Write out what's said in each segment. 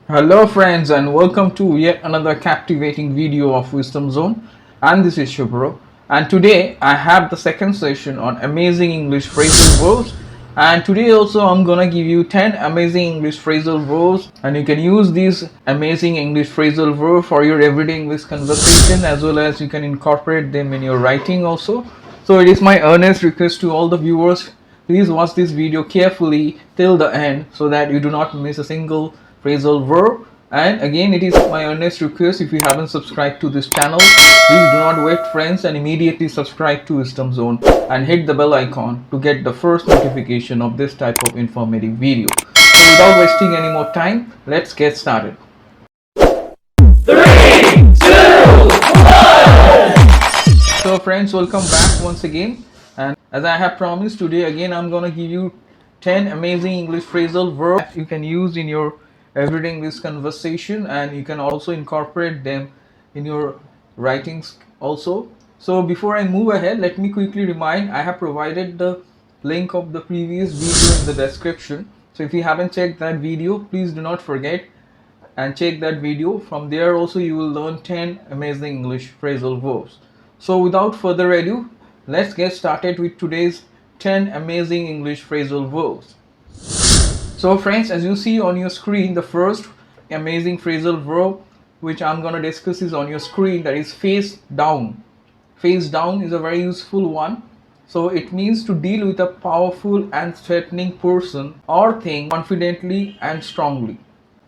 Hello friends and welcome to yet another captivating video of Wisdom Zone, and this is Shubro, and today I have the second session on amazing English phrasal verbs, and today also I'm gonna give you 10 amazing English phrasal verbs, and you can use these amazing English phrasal verbs for your everyday English conversation, as well as you can incorporate them in your writing also. So it is my earnest request to all the viewers, please watch this video carefully till the end so that you do not miss a single phrasal verb. And again, it is my earnest request, if you haven't subscribed to this channel, please do not wait friends and immediately subscribe to Wisdom Zone and hit the bell icon to get the first notification of this type of informative video. So without wasting any more time, let's get started. 3, 2, 1. So friends, welcome back once again, and as I have promised, today again I'm gonna give you 10 amazing English phrasal verbs you can use in your everyday English conversation, and you can also incorporate them in your writings also. So before I move ahead, let me quickly remind, I have provided the link of the previous video in the description. So if you haven't checked that video, please do not forget and check that video. From there also you will learn 10 amazing English phrasal verbs. So without further ado, let's get started with today's 10 amazing English phrasal verbs. So friends, as you see on your screen, the first amazing phrasal verb which I'm going to discuss is on your screen, that is face down. Face down is a very useful one. So it means to deal with a powerful and threatening person or thing confidently and strongly.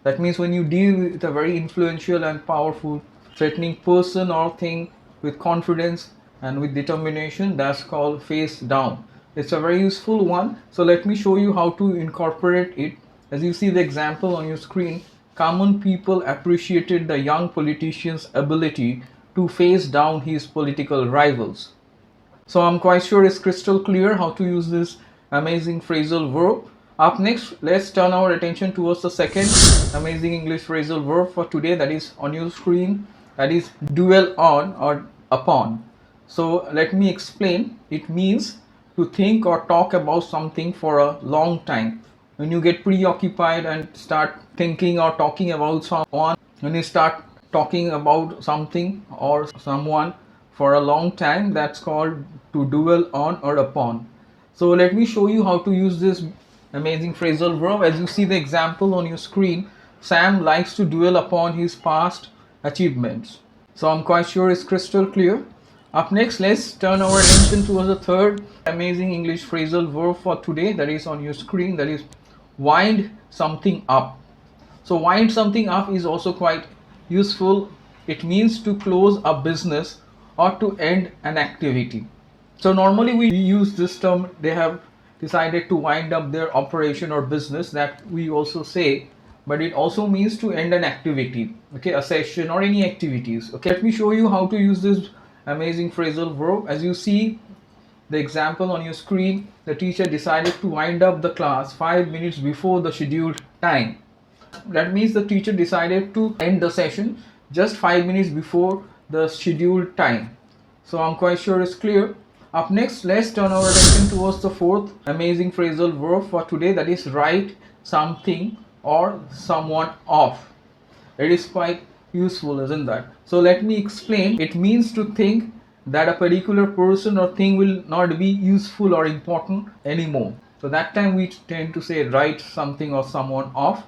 That means when you deal with a very influential and powerful threatening person or thing with confidence and with determination, that's called face down. It's a very useful one. So let me show you how to incorporate it. As you see the example on your screen, common people appreciated the young politician's ability to face down his political rivals. So I'm quite sure it's crystal clear how to use this amazing phrasal verb. Up next, let's turn our attention towards the second amazing English phrasal verb for today, that is on your screen, that is dwell on or upon. So let me explain. It means to think or talk about something for a long time. When you get preoccupied and start thinking or talking about someone, when you start talking about something or someone for a long time, that's called to dwell on or upon. So let me show you how to use this amazing phrasal verb. As you see the example on your screen, Sam likes to dwell upon his past achievements. So I'm quite sure it's crystal clear. Up next, let's turn our attention towards the third amazing English phrasal verb for today, that is on your screen, that is wind something up. So wind something up is also quite useful. It means to close a business or to end an activity. So normally we use this term, they have decided to wind up their operation or business, that we also say, but it also means to end an activity, okay, a session or any activities. Okay, let me show you how to use this amazing phrasal verb. As you see the example on your screen, the teacher decided to wind up the class 5 minutes before the scheduled time. That means the teacher decided to end the session just 5 minutes before the scheduled time. So I'm quite sure it's clear. Up next, let's turn our attention towards the fourth amazing phrasal verb for today, that is write something or someone off. It is quite useful, isn't that? So let me explain. It means to think that a particular person or thing will not be useful or important anymore. So that time we tend to say write something or someone off.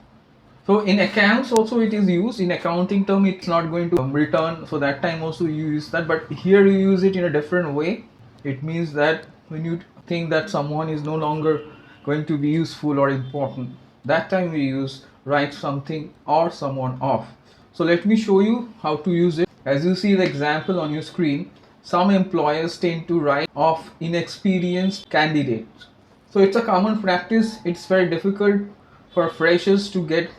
So in accounts also it is used. In accounting term, it's not going to return, so that time also you use that, but here you use it in a different way. It means that when you think that someone is no longer going to be useful or important, that time we use write something or someone off. So let me show you how to use it. As you see the example on your screen, some employers tend to write off inexperienced candidates. So it's a common practice. It's very difficult for freshers to get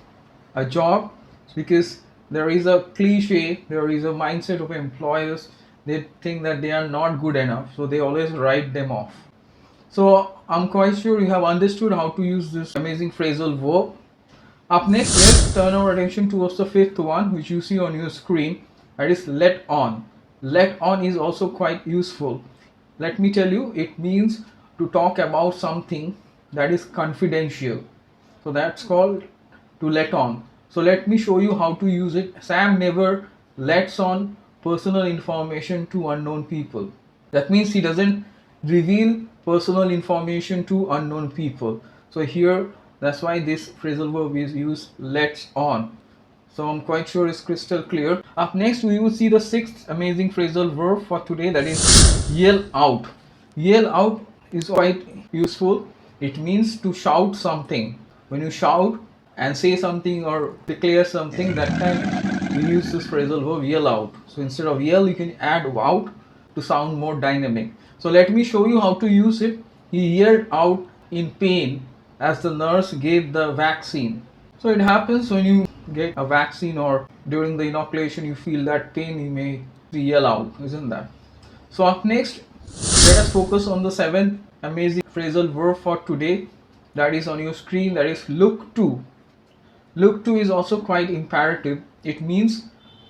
a job because there is a cliche, there is a mindset of employers, they think that they are not good enough, so they always write them off. So I'm quite sure you have understood how to use this amazing phrasal verb. Up next, let's turn our attention towards the fifth one, which you see on your screen, that is let on. Let on is also quite useful. Let me tell you, it means to talk about something that is confidential. So that's called to let on. So let me show you how to use it. Sam never lets on personal information to unknown people. That means he doesn't reveal personal information to unknown people. So here, that's why this phrasal verb is used lets on. So I'm quite sure it's crystal clear. Up next, we will see the sixth amazing phrasal verb for today, that is yell out. Yell out is quite useful. It means to shout something. When you shout and say something or declare something, that time we use this phrasal verb yell out. So instead of yell, you can add out to sound more dynamic. So let me show you how to use it. He yelled out in pain as the nurse gave the vaccine. So it happens when you get a vaccine or during the inoculation you feel that pain, you may yell out, isn't that? So up next, let us focus on the seventh amazing phrasal verb for today, that is on your screen, that is look to. Look to is also quite imperative. It means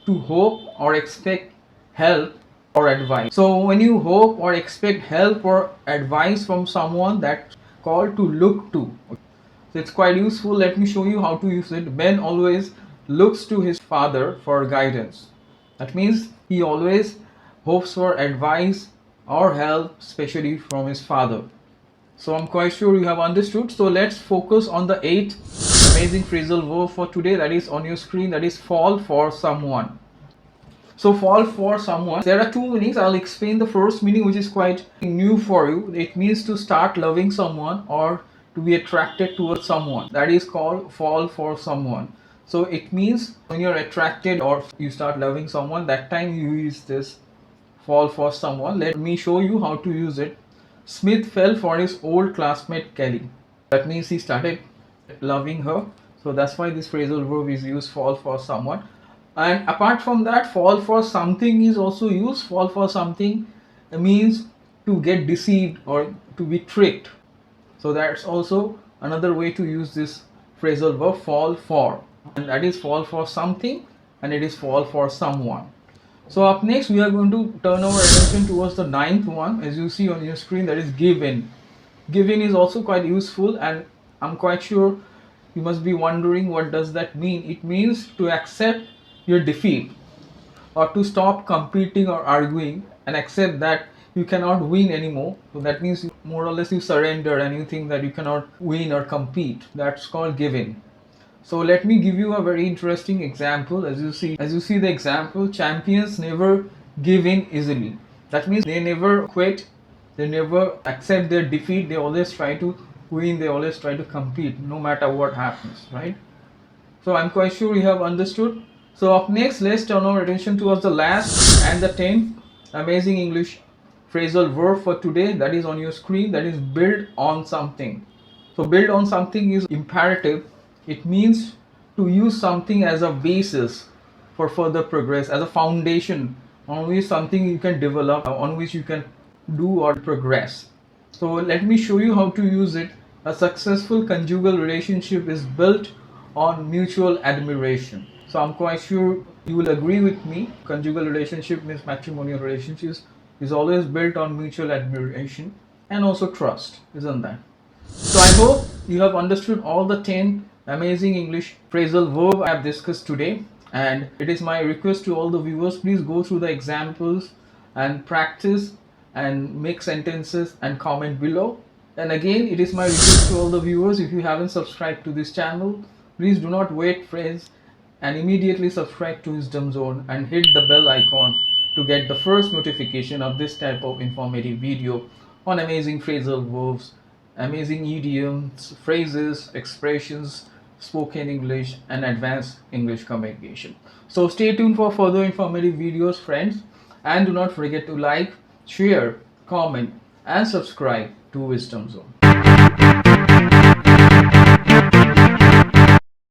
to hope or expect help or advice. So when you hope or expect help or advice from someone, that's called to look to. So it's quite useful. Let me show you how to use it. Ben always looks to his father for guidance. That means he always hopes for advice or help, especially from his father. So I'm quite sure you have understood. So let's focus on the eighth amazing phrasal verb for today, that is on your screen, that is fall for someone. So fall for someone, there are two meanings. I'll explain the first meaning, which is quite new for you. It means to start loving someone or to be attracted towards someone. That is called fall for someone. So it means when you're attracted or you start loving someone, that time you use this fall for someone. Let me show you how to use it. Smith fell for his old classmate Kelly. That means he started loving her. So that's why this phrasal verb is used, fall for someone. And apart from that, fall for something is also used. Fall for something means to get deceived or to be tricked. So that's also another way to use this phrasal verb, fall for. And that is fall for something and it is fall for someone. So up next, we are going to turn our attention towards the ninth one. As you see on your screen, that is give in. Give in is also quite useful, and I'm quite sure you must be wondering what does that mean. It means to accept your defeat or to stop competing or arguing and accept that you cannot win anymore. So that means more or less you surrender and you think that you cannot win or compete. That's called give in. So let me give you a very interesting example. As you see the example, champions never give in easily. That means they never quit, they never accept their defeat, they always try to win, they always try to compete no matter what happens, right? So I'm quite sure you have understood. So up next, let's turn our attention towards the last and the 10th amazing English phrasal verb for today, that is on your screen, that is build on something. So build on something is imperative. It means to use something as a basis for further progress, as a foundation on which something you can develop, on which you can do or progress. So let me show you how to use it. A successful conjugal relationship is built on mutual admiration. So I'm quite sure you will agree with me. Conjugal relationship means matrimonial relationships is always built on mutual admiration and also trust, isn't that? So I hope you have understood all the 10 amazing English phrasal verb I have discussed today, and it is my request to all the viewers, please go through the examples and practice and make sentences and comment below. And again, it is my request to all the viewers, if you haven't subscribed to this channel, please do not wait friends and immediately subscribe to Wisdom Zone and hit the bell icon to get the first notification of this type of informative video on amazing phrasal verbs, amazing idioms, phrases, expressions, spoken English and advanced English communication. So stay tuned for further informative videos friends, and do not forget to like, share, comment and subscribe to Wisdom Zone.